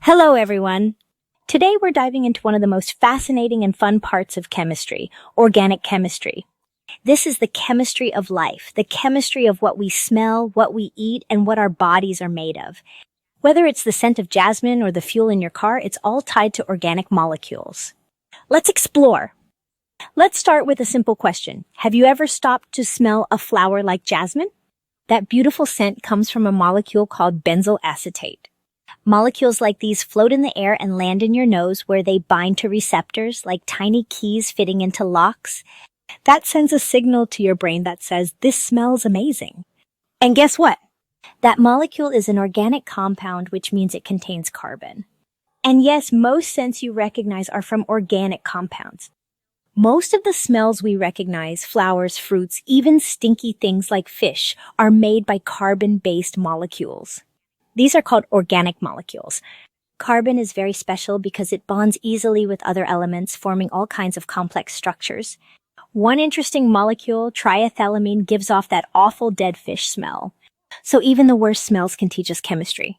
Hello, everyone. Today we're diving into one of the most fascinating and fun parts of chemistry, organic chemistry. This is the chemistry of life, the chemistry of what we smell, what we eat, and what our bodies are made of. Whether it's the scent of jasmine or the fuel in your car, it's all tied to organic molecules. Let's explore. Let's start with a simple question. Have you ever stopped to smell a flower like jasmine? That beautiful scent comes from a molecule called benzyl acetate. Molecules like these float in the air and land in your nose where they bind to receptors like tiny keys fitting into locks. That sends a signal to your brain that says, "This smells amazing." And guess what? That molecule is an organic compound, which means it contains carbon. And yes, most scents you recognize are from organic compounds. Most of the smells we recognize, flowers, fruits, even stinky things like fish, are made by carbon-based molecules. These are called organic molecules. Carbon is very special because it bonds easily with other elements, forming all kinds of complex structures. One interesting molecule, triethylamine, gives off that awful dead fish smell. So even the worst smells can teach us chemistry.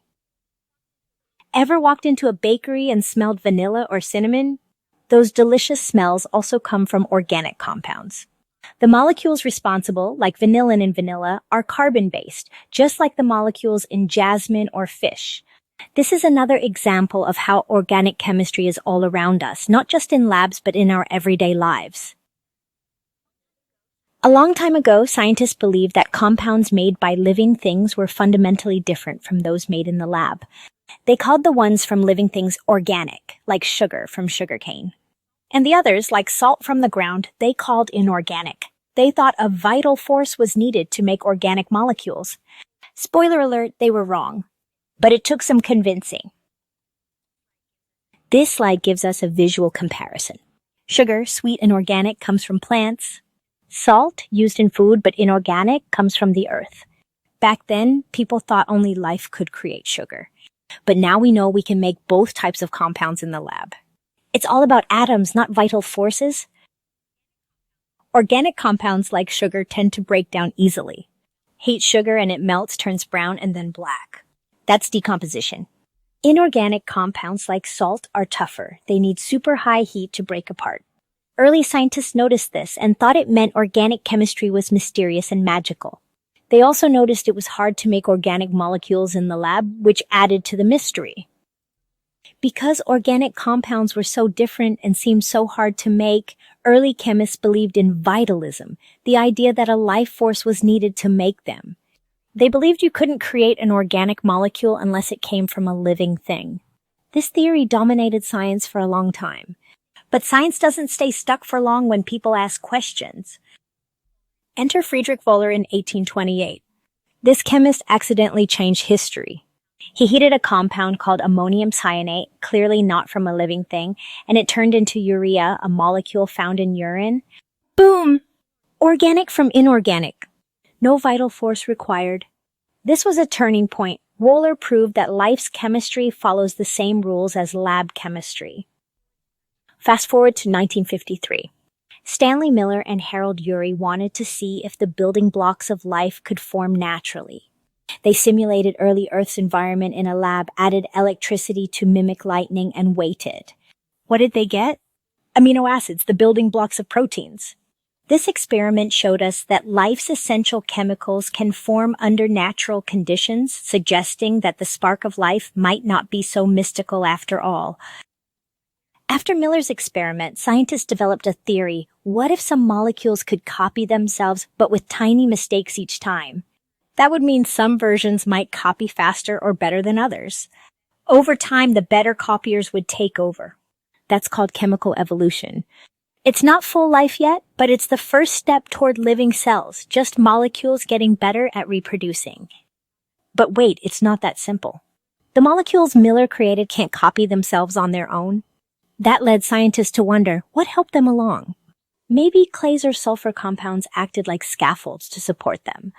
Ever walked into a bakery and smelled vanilla or cinnamon? Those delicious smells also come from organic compounds. The molecules responsible, like vanillin in vanilla, are carbon-based, just like the molecules in jasmine or fish. This is another example of how organic chemistry is all around us, not just in labs, but in our everyday lives. A long time ago, scientists believed that compounds made by living things were fundamentally different from those made in the lab. They called the ones from living things organic, like sugar from sugarcane. And the others, like salt from the ground, they called inorganic. They thought a vital force was needed to make organic molecules. Spoiler alert, they were wrong. But it took some convincing. This slide gives us a visual comparison. Sugar, sweet and organic, comes from plants. Salt, used in food but inorganic, comes from the earth. Back then, people thought only life could create sugar. But now we know we can make both types of compounds in the lab. It's all about atoms, not vital forces. Organic compounds like sugar tend to break down easily. Heat sugar and it melts, turns brown, and then black. That's decomposition. Inorganic compounds like salt are tougher. They need super high heat to break apart. Early scientists noticed this and thought it meant organic chemistry was mysterious and magical. They also noticed it was hard to make organic molecules in the lab, which added to the mystery. Because organic compounds were so different and seemed so hard to make, early chemists believed in vitalism, the idea that a life force was needed to make them. They believed you couldn't create an organic molecule unless it came from a living thing. This theory dominated science for a long time. But science doesn't stay stuck for long when people ask questions. Enter Friedrich Wöhler in 1828. This chemist accidentally changed history. He heated a compound called ammonium cyanate, clearly not from a living thing, and it turned into urea, a molecule found in urine. Boom! Organic from inorganic. No vital force required. This was a turning point. Wöhler proved that life's chemistry follows the same rules as lab chemistry. Fast forward to 1953. Stanley Miller and Harold Urey wanted to see if the building blocks of life could form naturally. They simulated early Earth's environment in a lab, added electricity to mimic lightning, and waited. What did they get? Amino acids, the building blocks of proteins. This experiment showed us that life's essential chemicals can form under natural conditions, suggesting that the spark of life might not be so mystical after all. After Miller's experiment, scientists developed a theory. What if some molecules could copy themselves, but with tiny mistakes each time? That would mean some versions might copy faster or better than others. Over time, the better copiers would take over. That's called chemical evolution. It's not full life yet, but it's the first step toward living cells, just molecules getting better at reproducing. But wait, it's not that simple. The molecules Miller created can't copy themselves on their own. That led scientists to wonder, what helped them along? Maybe clays or sulfur compounds acted like scaffolds to support them.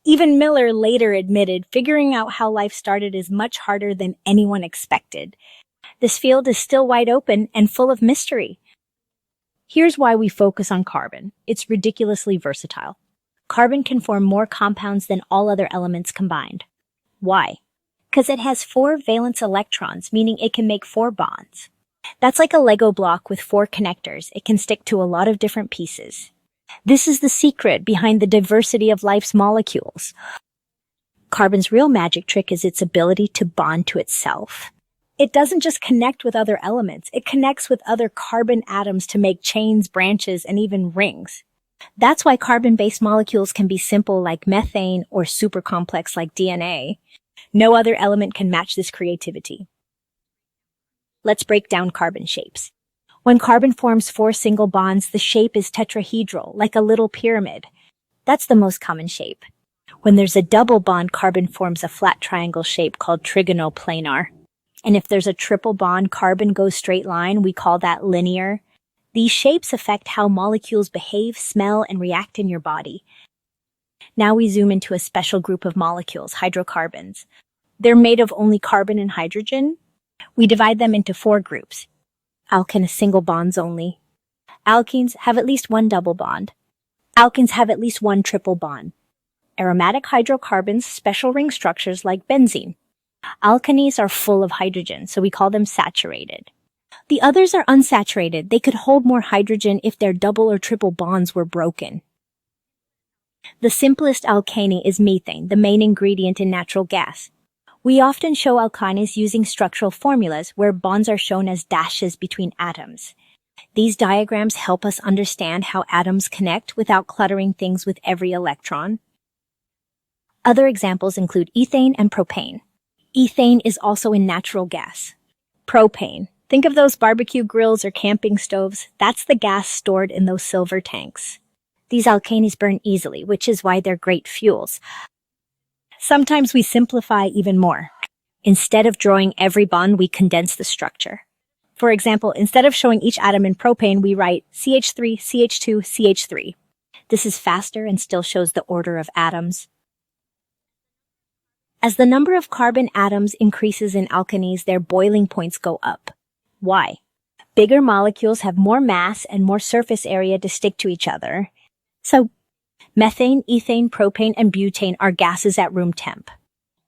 Even Miller later admitted figuring out how life started is much harder than anyone expected. This field is still wide open and full of mystery. Here's why we focus on carbon. It's ridiculously versatile. Carbon can form more compounds than all other elements combined. Why? Because it has 4 valence electrons, meaning it can make 4 bonds. That's like a Lego block with 4 connectors. It can stick to a lot of different pieces. This is the secret behind the diversity of life's molecules. Carbon's real magic trick is its ability to bond to itself. It doesn't just connect with other elements, it connects with other carbon atoms to make chains, branches, and even rings. That's why carbon-based molecules can be simple like methane or super complex like DNA. No other element can match this creativity. Let's break down carbon shapes. When carbon forms 4 single bonds, the shape is tetrahedral, like a little pyramid. That's the most common shape. When there's a double bond, carbon forms a flat triangle shape called trigonoplanar. And if there's a triple bond, carbon goes straight line. We call that linear. These shapes affect how molecules behave, smell, and react in your body. Now we zoom into a special group of molecules, hydrocarbons. They're made of only carbon and hydrogen. We divide them into 4 groups. Alkenes, single bonds only. Alkenes have at least 1 double bond. Alkenes have at least 1 triple bond. Aromatic hydrocarbons, special ring structures like benzene. Alkenes are full of hydrogen, so we call them saturated. The others are unsaturated. They could hold more hydrogen if their double or triple bonds were broken. The simplest alkane is methane, the main ingredient in natural gas. We often show alkanes using structural formulas where bonds are shown as dashes between atoms. These diagrams help us understand how atoms connect without cluttering things with every electron. Other examples include ethane and propane. Ethane is also in natural gas. Propane. Think of those barbecue grills or camping stoves. That's the gas stored in those silver tanks. These alkanes burn easily, which is why they're great fuels. Sometimes we simplify even more. Instead of drawing every bond, we condense the structure. For example, instead of showing each atom in propane, we write CH3, CH2, CH3. This is faster and still shows the order of atoms. As the number of carbon atoms increases in alkanes, their boiling points go up. Why? Bigger molecules have more mass and more surface area to stick to each other. So, methane, ethane, propane, and butane are gases at room temp.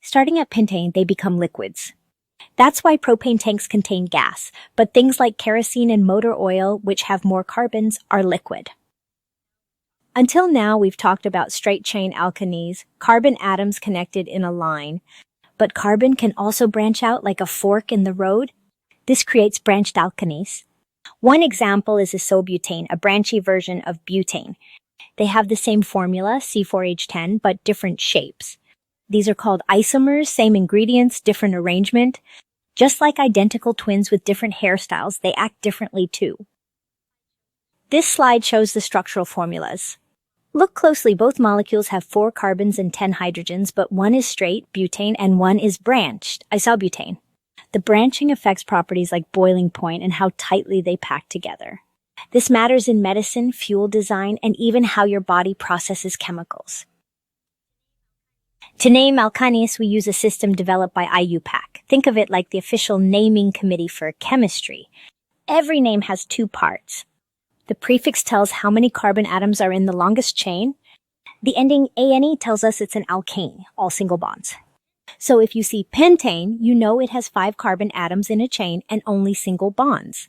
Starting at pentane, they become liquids. That's why propane tanks contain gas, but things like kerosene and motor oil, which have more carbons, are liquid. Until now, we've talked about straight-chain alkanes, carbon atoms connected in a line. But carbon can also branch out like a fork in the road. This creates branched alkanes. One example is isobutane, a branchy version of butane. They have the same formula, C4H10, but different shapes. These are called isomers, same ingredients, different arrangement. Just like identical twins with different hairstyles, they act differently too. This slide shows the structural formulas. Look closely, both molecules have 4 carbons and 10 hydrogens, but one is straight, butane, and one is branched, isobutane. The branching affects properties like boiling point and how tightly they pack together. This matters in medicine, fuel design, and even how your body processes chemicals. To name alkanes, we use a system developed by IUPAC. Think of it like the official naming committee for chemistry. Every name has 2 parts. The prefix tells how many carbon atoms are in the longest chain. The ending ane tells us it's an alkane, all single bonds. So if you see pentane, you know it has 5 carbon atoms in a chain and only single bonds.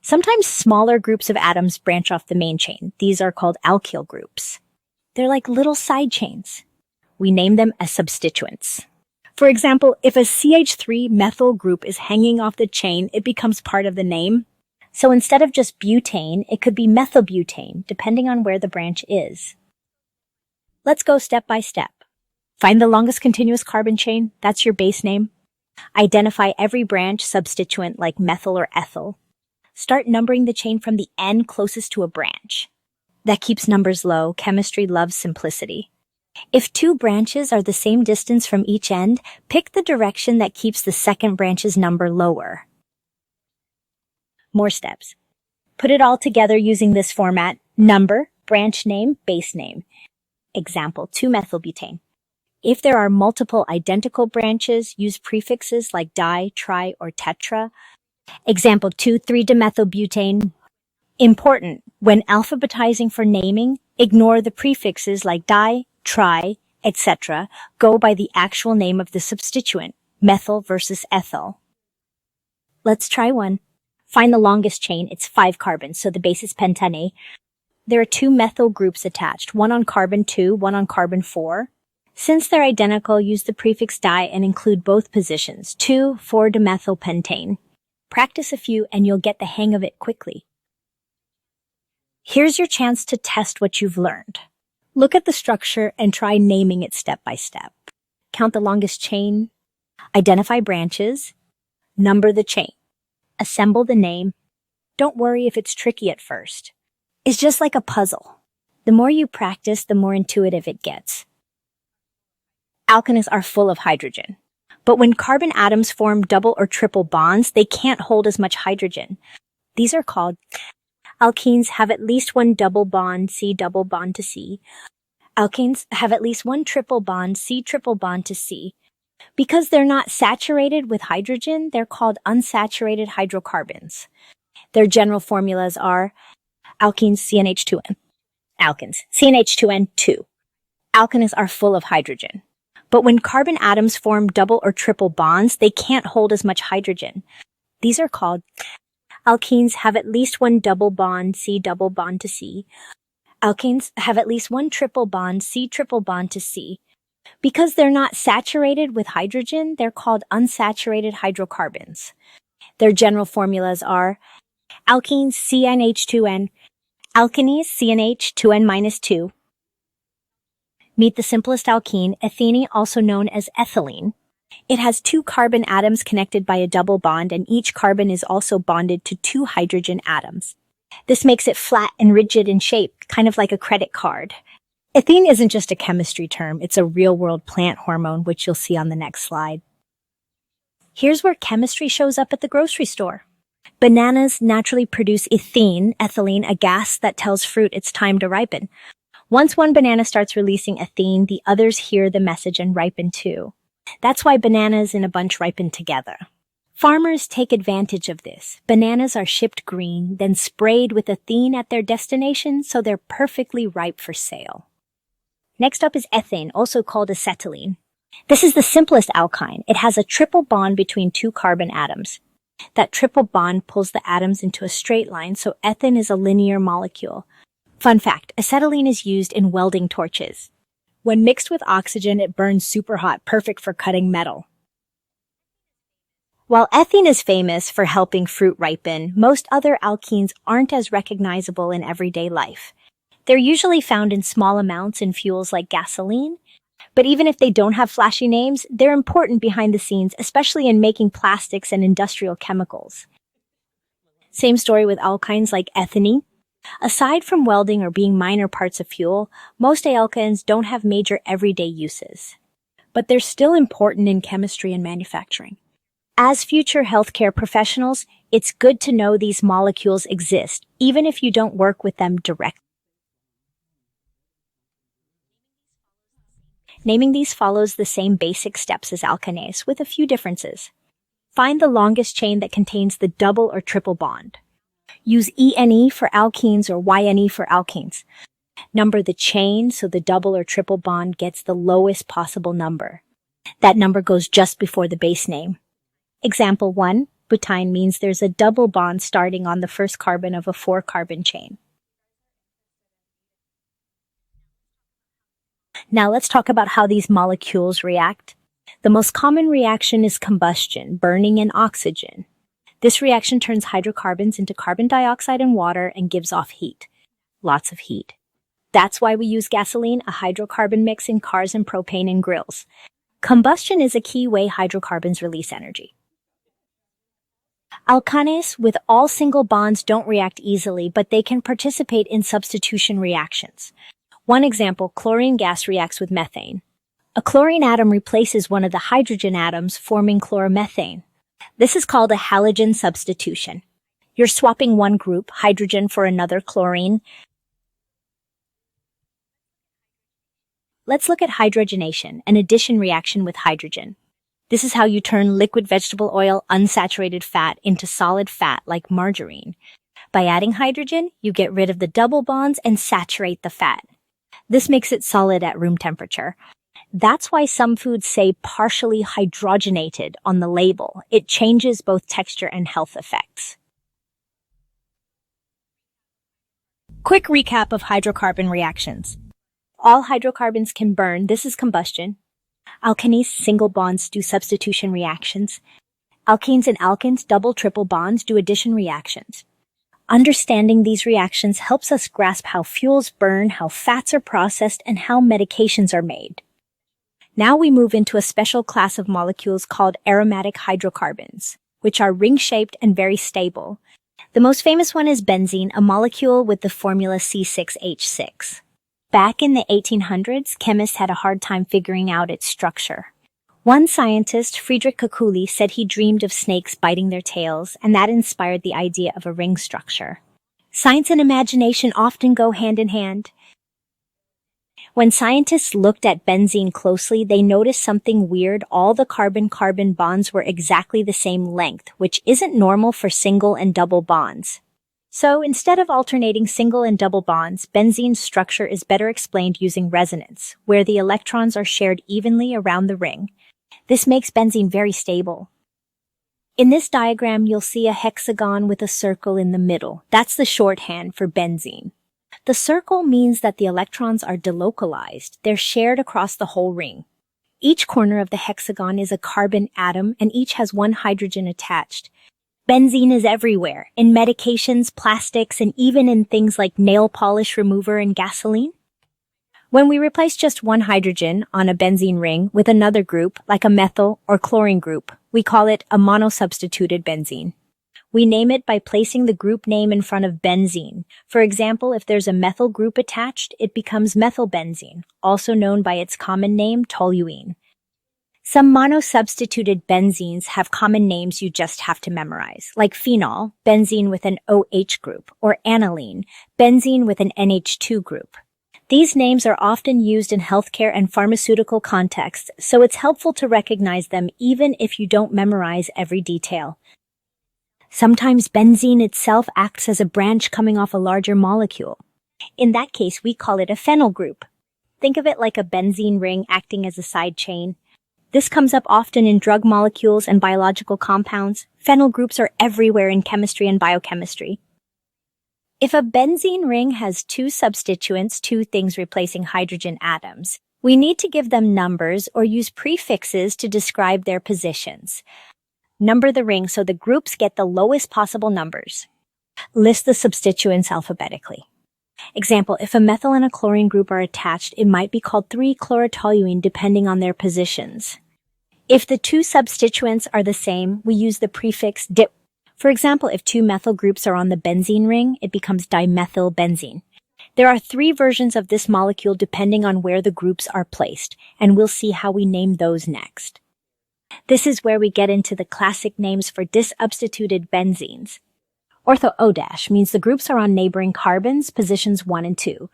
Sometimes smaller groups of atoms branch off the main chain. These are called alkyl groups. They're like little side chains. We name them as substituents. For example, if a CH3 methyl group is hanging off the chain, it becomes part of the name. So instead of just butane, it could be methylbutane, depending on where the branch is. Let's go step by step. Find the longest continuous carbon chain, that's your base name. Identify every branch substituent like methyl or ethyl. Start numbering the chain from the end closest to a branch. That keeps numbers low. Chemistry loves simplicity. If 2 branches are the same distance from each end, pick the direction that keeps the second branch's number lower. More steps. Put it all together using this format: number, branch name, base name. Example, 2-methylbutane. If there are multiple identical branches, use prefixes like di, tri, or tetra. Example 2, 3-dimethylbutane. Important, when alphabetizing for naming, ignore the prefixes like di, tri, etc., go by the actual name of the substituent, methyl versus ethyl. Let's try one. Find the longest chain. It's 5 carbons, so the base is pentane. There are 2 methyl groups attached, one on carbon 2, one on carbon 4. Since they're identical, use the prefix di and include both positions, 2,4-dimethylpentane. Practice a few and you'll get the hang of it quickly. Here's your chance to test what you've learned. Look at the structure and try naming it step by step. Count the longest chain, identify branches, number the chain, assemble the name. Don't worry if it's tricky at first. It's just like a puzzle. The more you practice, the more intuitive it gets. Alkanes are full of hydrogen. But when carbon atoms form double or triple bonds, they can't hold as much hydrogen. These are called alkenes. Have at least one double bond, C double bond to C. Alkanes have at least one triple bond, C triple bond to C. Because they're not saturated with hydrogen, they're called unsaturated hydrocarbons. Their general formulas are alkenes CnH2n. Alkenes CnH2n2. Alkanes are full of hydrogen. But when carbon atoms form double or triple bonds, they can't hold as much hydrogen. These are called alkenes. Have at least one double bond, C double bond to C. Alkanes have at least one triple bond, C triple bond to C. Because they're not saturated with hydrogen, they're called unsaturated hydrocarbons. Their general formulas are alkenes CnH2n, alkanes CnH2n-2. Meet the simplest alkene, ethene, also known as ethylene. It has 2 carbon atoms connected by a double bond, and each carbon is also bonded to 2 hydrogen atoms. This makes it flat and rigid in shape, kind of like a credit card. Ethene isn't just a chemistry term, it's a real-world plant hormone, which you'll see on the next slide. Here's where chemistry shows up at the grocery store. Bananas naturally produce ethylene, a gas that tells fruit it's time to ripen. Once one banana starts releasing ethene, the others hear the message and ripen too. That's why bananas in a bunch ripen together. Farmers take advantage of this. Bananas are shipped green, then sprayed with ethene at their destination so they're perfectly ripe for sale. Next up is ethane, also called acetylene. This is the simplest alkyne. It has a triple bond between 2 carbon atoms. That triple bond pulls the atoms into a straight line, so ethane is a linear molecule. Fun fact, acetylene is used in welding torches. When mixed with oxygen, it burns super hot, perfect for cutting metal. While ethene is famous for helping fruit ripen, most other alkenes aren't as recognizable in everyday life. They're usually found in small amounts in fuels like gasoline, but even if they don't have flashy names, they're important behind the scenes, especially in making plastics and industrial chemicals. Same story with alkynes like ethene. Aside from welding or being minor parts of fuel, most alkenes don't have major everyday uses. But they're still important in chemistry and manufacturing. As future healthcare professionals, it's good to know these molecules exist, even if you don't work with them directly. Naming these follows the same basic steps as alkanes, with a few differences. Find the longest chain that contains the double or triple bond. Use ENE for alkenes or YNE for alkenes. Number the chain so the double or triple bond gets the lowest possible number. That number goes just before the base name. Example 1, butyne means there's a double bond starting on the first carbon of a 4-carbon chain. Now let's talk about how these molecules react. The most common reaction is combustion, burning in oxygen. This reaction turns hydrocarbons into carbon dioxide and water and gives off heat. Lots of heat. That's why we use gasoline, a hydrocarbon mix in cars, and propane in grills. Combustion is a key way hydrocarbons release energy. Alkanes with all single bonds don't react easily, but they can participate in substitution reactions. One example, chlorine gas reacts with methane. A chlorine atom replaces one of the hydrogen atoms, forming chloromethane. This is called a halogen substitution. You're swapping one group, hydrogen, for another, chlorine. Let's look at hydrogenation, an addition reaction with hydrogen. This is how you turn liquid vegetable oil, unsaturated fat, into solid fat like margarine. By adding hydrogen, you get rid of the double bonds and saturate the fat. This makes it solid at room temperature. That's why some foods say partially hydrogenated on the label. It changes both texture and health effects. Quick recap of hydrocarbon reactions. All hydrocarbons can burn. This is combustion. Alkanes, single bonds, do substitution reactions. Alkanes and alkenes, double, triple bonds, do addition reactions. Understanding these reactions helps us grasp how fuels burn, how fats are processed, and how medications are made. Now we move into a special class of molecules called aromatic hydrocarbons, which are ring-shaped and very stable. The most famous one is benzene, a molecule with the formula C6H6. Back in the 1800s, chemists had a hard time figuring out its structure. One scientist, Friedrich Kekulé, said he dreamed of snakes biting their tails, and that inspired the idea of a ring structure. Science and imagination often go hand in hand. When scientists looked at benzene closely, they noticed something weird. All the carbon-carbon bonds were exactly the same length, which isn't normal for single and double bonds. So, instead of alternating single and double bonds, benzene's structure is better explained using resonance, where the electrons are shared evenly around the ring. This makes benzene very stable. In this diagram, you'll see a hexagon with a circle in the middle. That's the shorthand for benzene. The circle means that the electrons are delocalized. They're shared across the whole ring. Each corner of the hexagon is a carbon atom, and each has one hydrogen attached. Benzene is everywhere, in medications, plastics, and even in things like nail polish remover and gasoline. When we replace just one hydrogen on a benzene ring with another group, like a methyl or chlorine group, we call it a monosubstituted benzene. We name it by placing the group name in front of benzene. For example, if there's a methyl group attached, it becomes methylbenzene, also known by its common name, toluene. Some monosubstituted benzenes have common names you just have to memorize, like phenol, benzene with an OH group, or aniline, benzene with an NH2 group. These names are often used in healthcare and pharmaceutical contexts, so it's helpful to recognize them even if you don't memorize every detail. Sometimes benzene itself acts as a branch coming off a larger molecule. In that case, we call it a phenyl group. Think of it like a benzene ring acting as a side chain. This comes up often in drug molecules and biological compounds. Phenyl groups are everywhere in chemistry and biochemistry. If a benzene ring has two substituents, two things replacing hydrogen atoms, we need to give them numbers or use prefixes to describe their positions. Number the ring so the groups get the lowest possible numbers. List the substituents alphabetically. Example, if a methyl and a chlorine group are attached, it might be called 3-chlorotoluene depending on their positions. If the two substituents are the same, we use the prefix di. For example, if two methyl groups are on the benzene ring, it becomes dimethylbenzene. There are 3 versions of this molecule depending on where the groups are placed, and we'll see how we name those next. This is where we get into the classic names for disubstituted benzenes. Ortho-O- means the groups are on neighboring carbons, positions 1 and 2.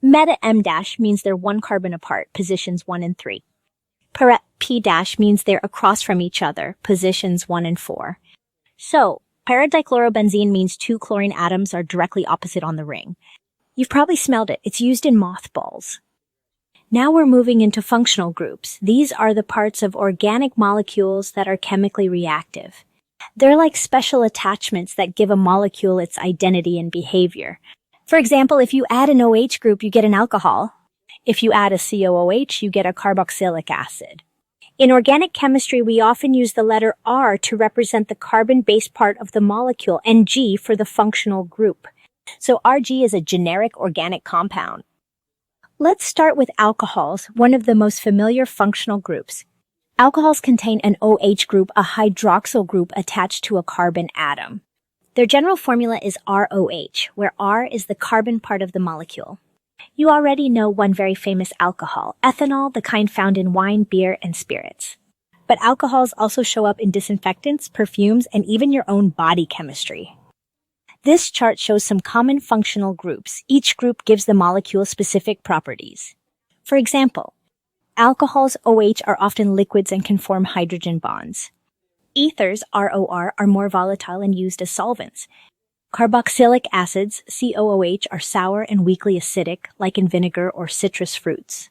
Meta-M- means they're 1 carbon apart, positions 1 and 3. Para-P- means they're across from each other, positions 1 and 4. So, para-dichlorobenzene means 2 chlorine atoms are directly opposite on the ring. You've probably smelled it. It's used in mothballs. Now we're moving into functional groups. These are the parts of organic molecules that are chemically reactive. They're like special attachments that give a molecule its identity and behavior. For example, if you add an OH group, you get an alcohol. If you add a COOH, you get a carboxylic acid. In organic chemistry, we often use the letter R to represent the carbon-based part of the molecule and G for the functional group. So Rg is a generic organic compound. Let's start with alcohols, one of the most familiar functional groups. Alcohols contain an OH group, a hydroxyl group attached to a carbon atom. Their general formula is ROH, where R is the carbon part of the molecule. You already know one very famous alcohol, ethanol, the kind found in wine, beer, and spirits. But alcohols also show up in disinfectants, perfumes, and even your own body chemistry. This chart shows some common functional groups. Each group gives the molecule specific properties. For example, alcohols OH are often liquids and can form hydrogen bonds. Ethers, ROR, are more volatile and used as solvents. Carboxylic acids, COOH, are sour and weakly acidic, like in vinegar or citrus fruits.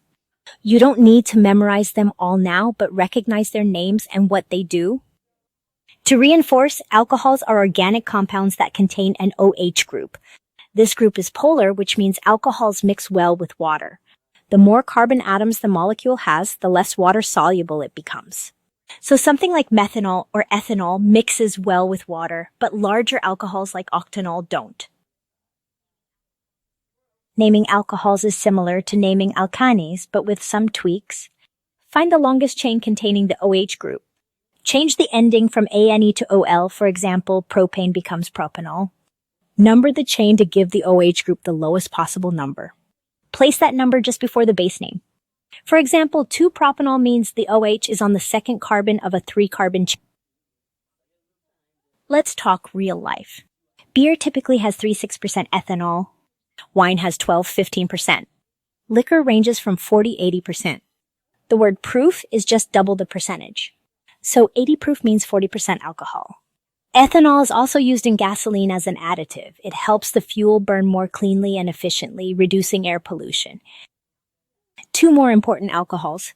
You don't need to memorize them all now, but recognize their names and what they do. To reinforce, alcohols are organic compounds that contain an OH group. This group is polar, which means alcohols mix well with water. The more carbon atoms the molecule has, the less water-soluble it becomes. So something like methanol or ethanol mixes well with water, but larger alcohols like octanol don't. Naming alcohols is similar to naming alkanes, but with some tweaks. Find the longest chain containing the OH group. Change the ending from ANE to OL, for example, propane becomes propanol. Number the chain to give the OH group the lowest possible number. Place that number just before the base name. For example, 2-propanol means the OH is on the second carbon of a 3-carbon chain. Let's talk real life. Beer typically has 3-6% ethanol. Wine has 12-15%. Liquor ranges from 40-80%. The word proof is just double the percentage. So 80 proof means 40% alcohol. Ethanol is also used in gasoline as an additive. It helps the fuel burn more cleanly and efficiently, reducing air pollution. 2 more important alcohols.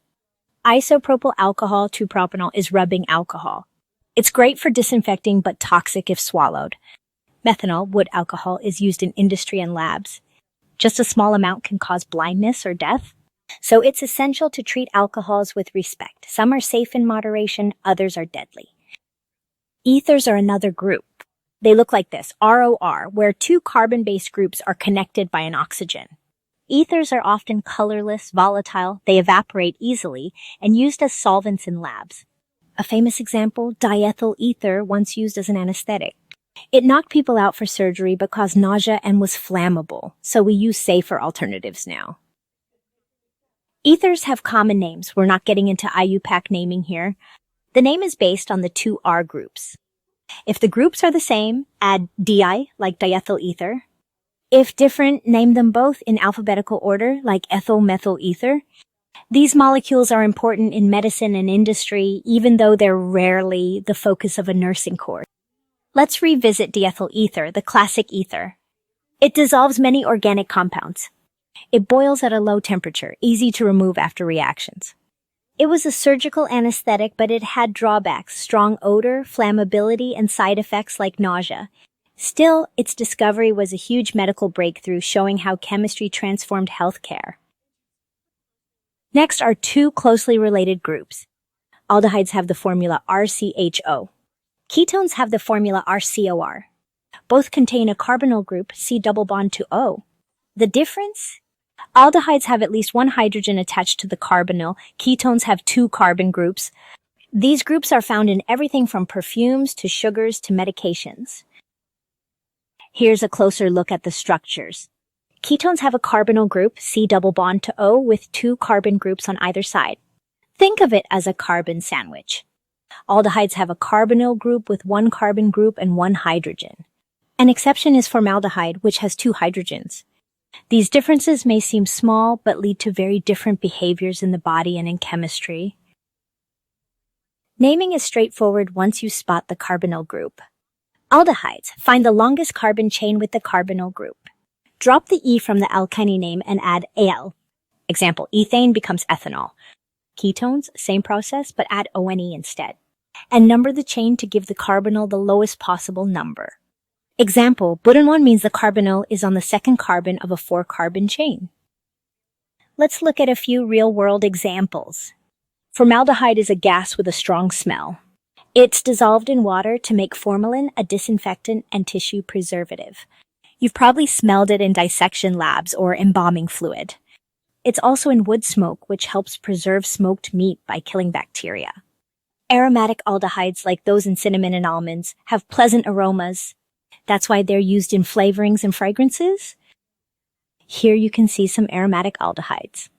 Isopropyl alcohol 2-propanol is rubbing alcohol. It's great for disinfecting but toxic if swallowed. Methanol, wood alcohol, is used in industry and labs. Just a small amount can cause blindness or death. So it's essential to treat alcohols with respect. Some are safe in moderation, others are deadly. Ethers are another group. They look like this, ROR, where 2 carbon-based groups are connected by an oxygen. Ethers are often colorless, volatile, they evaporate easily, and used as solvents in labs. A famous example, diethyl ether, once used as an anesthetic. It knocked people out for surgery but caused nausea and was flammable, so we use safer alternatives now. Ethers have common names. We're not getting into IUPAC naming here. The name is based on the 2 R groups. If the groups are the same, add di, like diethyl ether. If different, name them both in alphabetical order, like ethyl methyl ether. These molecules are important in medicine and industry, even though they're rarely the focus of a nursing course. Let's revisit diethyl ether, the classic ether. It dissolves many organic compounds. It boils at a low temperature, easy to remove after reactions. It was a surgical anesthetic, but it had drawbacks, strong odor, flammability, and side effects like nausea. Still, its discovery was a huge medical breakthrough, showing how chemistry transformed healthcare. Next are 2 closely related groups. Aldehydes have the formula RCHO. Ketones have the formula RCOR. Both contain a carbonyl group, C double bond to O. The difference? Aldehydes have at least 1 hydrogen attached to the carbonyl. Ketones have 2 carbon groups. These groups are found in everything from perfumes to sugars to medications. Here's a closer look at the structures. Ketones have a carbonyl group, C double bond to O, with 2 carbon groups on either side. Think of it as a carbon sandwich. Aldehydes have a carbonyl group with 1 carbon group and 1 hydrogen. An exception is formaldehyde, which has 2 hydrogens. These differences may seem small, but lead to very different behaviors in the body and in chemistry. Naming is straightforward once you spot the carbonyl group. Aldehydes, find the longest carbon chain with the carbonyl group. Drop the E from the alkyne name and add Al. Example, ethane becomes ethanol. Ketones, same process, but add ONE instead. And number the chain to give the carbonyl the lowest possible number. Example, butanol means the carbonyl is on the second carbon of a 4-carbon chain. Let's look at a few real-world examples. Formaldehyde is a gas with a strong smell. It's dissolved in water to make formalin, a disinfectant and tissue preservative. You've probably smelled it in dissection labs or embalming fluid. It's also in wood smoke, which helps preserve smoked meat by killing bacteria. Aromatic aldehydes, like those in cinnamon and almonds, have pleasant aromas. That's why they're used in flavorings and fragrances. Here you can see some aromatic aldehydes.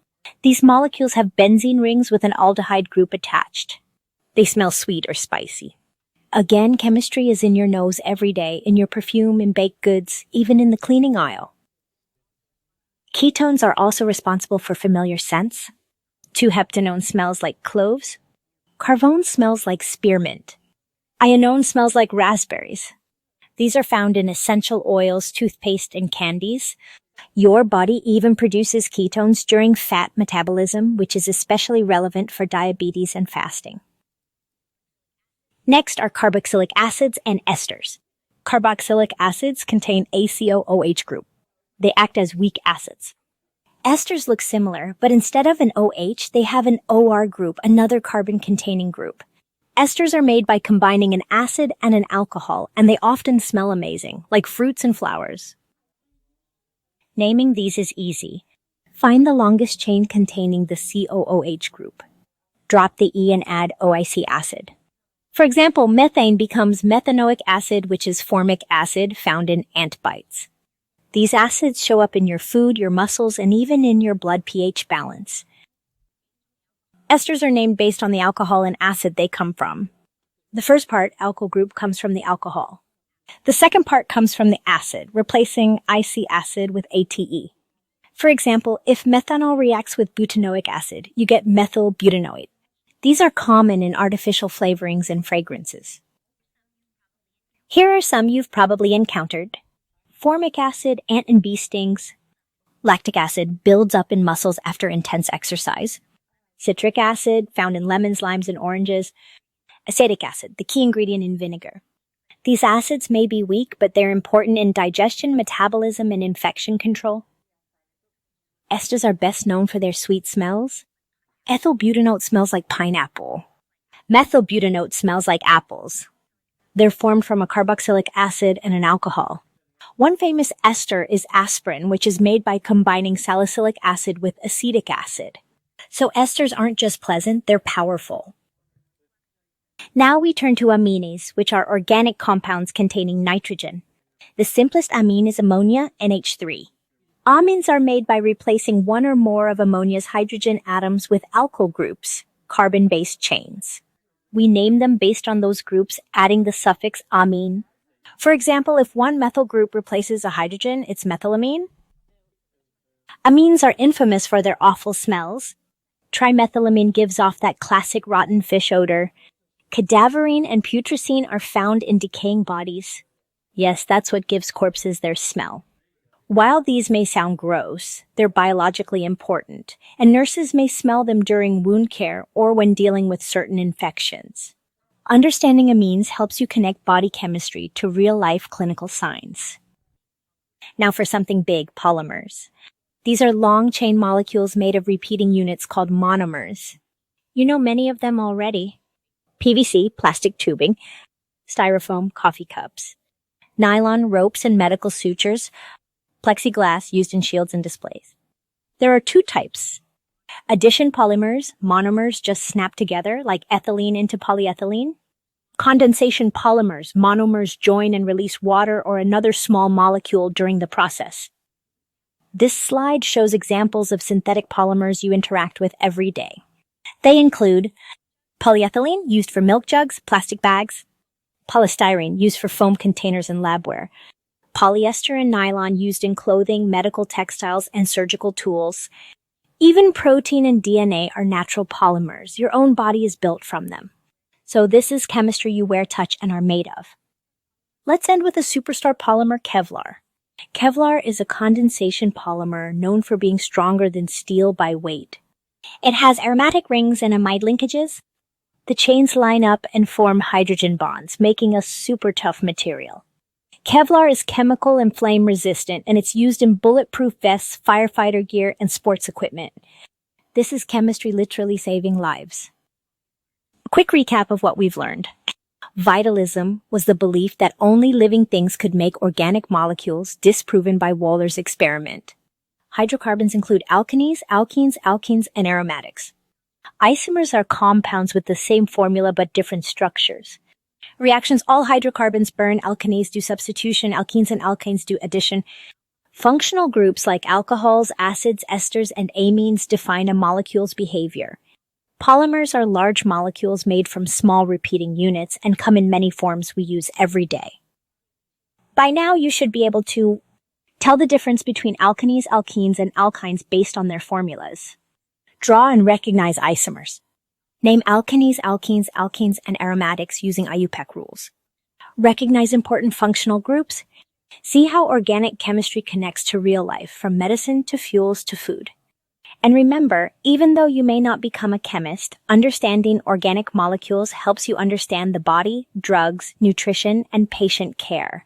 These molecules have benzene rings with an aldehyde group attached. They smell sweet or spicy. Again, chemistry is in your nose every day, in your perfume, in baked goods, even in the cleaning aisle. Ketones are also responsible for familiar scents. 2-heptanone smells like cloves. Carvone smells like spearmint. Ionone smells like raspberries. These are found in essential oils, toothpaste, and candies. Your body even produces ketones during fat metabolism, which is especially relevant for diabetes and fasting. Next are carboxylic acids and esters. Carboxylic acids contain ACO-OH group. They act as weak acids. Esters look similar, but instead of an OH, they have an OR group, another carbon-containing group. Esters are made by combining an acid and an alcohol, and they often smell amazing, like fruits and flowers. Naming these is easy. Find the longest chain containing the COOH group. Drop the E and add OIC acid. For example, methane becomes methanoic acid, which is formic acid found in ant bites. These acids show up in your food, your muscles, and even in your blood pH balance. Esters are named based on the alcohol and acid they come from. The first part, alkyl group, comes from the alcohol. The second part comes from the acid, replacing IC acid with ATE. For example, if methanol reacts with butanoic acid, you get methyl butanoate. These are common in artificial flavorings and fragrances. Here are some you've probably encountered. Formic acid, ant and bee stings. Lactic acid builds up in muscles after intense exercise. Citric acid, found in lemons, limes, and oranges. Acetic acid, the key ingredient in vinegar. These acids may be weak, but they're important in digestion, metabolism, and infection control. Esters are best known for their sweet smells. Ethyl butanoate smells like pineapple. Methyl butanoate smells like apples. They're formed from a carboxylic acid and an alcohol. One famous ester is aspirin, which is made by combining salicylic acid with acetic acid. So esters aren't just pleasant, they're powerful. Now we turn to amines, which are organic compounds containing nitrogen. The simplest amine is ammonia, NH3. Amines are made by replacing one or more of ammonia's hydrogen atoms with alkyl groups, carbon-based chains. We name them based on those groups, adding the suffix amine. For example, if one methyl group replaces a hydrogen, it's methylamine. Amines are infamous for their awful smells. Trimethylamine gives off that classic rotten fish odor. Cadaverine and putrescine are found in decaying bodies. Yes, that's what gives corpses their smell. While these may sound gross, they're biologically important, and nurses may smell them during wound care or when dealing with certain infections. Understanding amines helps you connect body chemistry to real-life clinical signs. Now for something big, polymers. These are long-chain molecules made of repeating units called monomers. You know many of them already. PVC, plastic tubing. Styrofoam, coffee cups. Nylon, ropes and medical sutures. Plexiglass, used in shields and displays. There are two types. Addition polymers, monomers just snap together, like ethylene into polyethylene. Condensation polymers, monomers join and release water or another small molecule during the process. This slide shows examples of synthetic polymers you interact with every day. They include polyethylene, used for milk jugs, plastic bags. Polystyrene, used for foam containers and labware. Polyester and nylon, used in clothing, medical textiles, and surgical tools. Even protein and DNA are natural polymers. Your own body is built from them. So this is chemistry you wear, touch, and are made of. Let's end with a superstar polymer, Kevlar. Kevlar is a condensation polymer known for being stronger than steel by weight. It has aromatic rings and amide linkages. The chains line up and form hydrogen bonds, making a super tough material. Kevlar is chemical and flame resistant, and it's used in bulletproof vests, firefighter gear, and sports equipment. This is chemistry literally saving lives. A quick recap of what we've learned. Vitalism was the belief that only living things could make organic molecules, disproven by Woller's experiment. Hydrocarbons include alkanes, alkenes, alkenes, and aromatics. Isomers are compounds with the same formula but different structures. Reactions: all hydrocarbons burn, alkanes do substitution, alkenes and alkanes do addition. Functional groups like alcohols, acids, esters, and amines define a molecule's behavior. Polymers are large molecules made from small repeating units and come in many forms we use every day. By now, you should be able to tell the difference between alkanes, alkenes, and alkynes based on their formulas. Draw and recognize isomers. Name alkanes, alkenes, alkenes, and aromatics using IUPAC rules. Recognize important functional groups. See how organic chemistry connects to real life, from medicine to fuels to food. And remember, even though you may not become a chemist, understanding organic molecules helps you understand the body, drugs, nutrition, and patient care.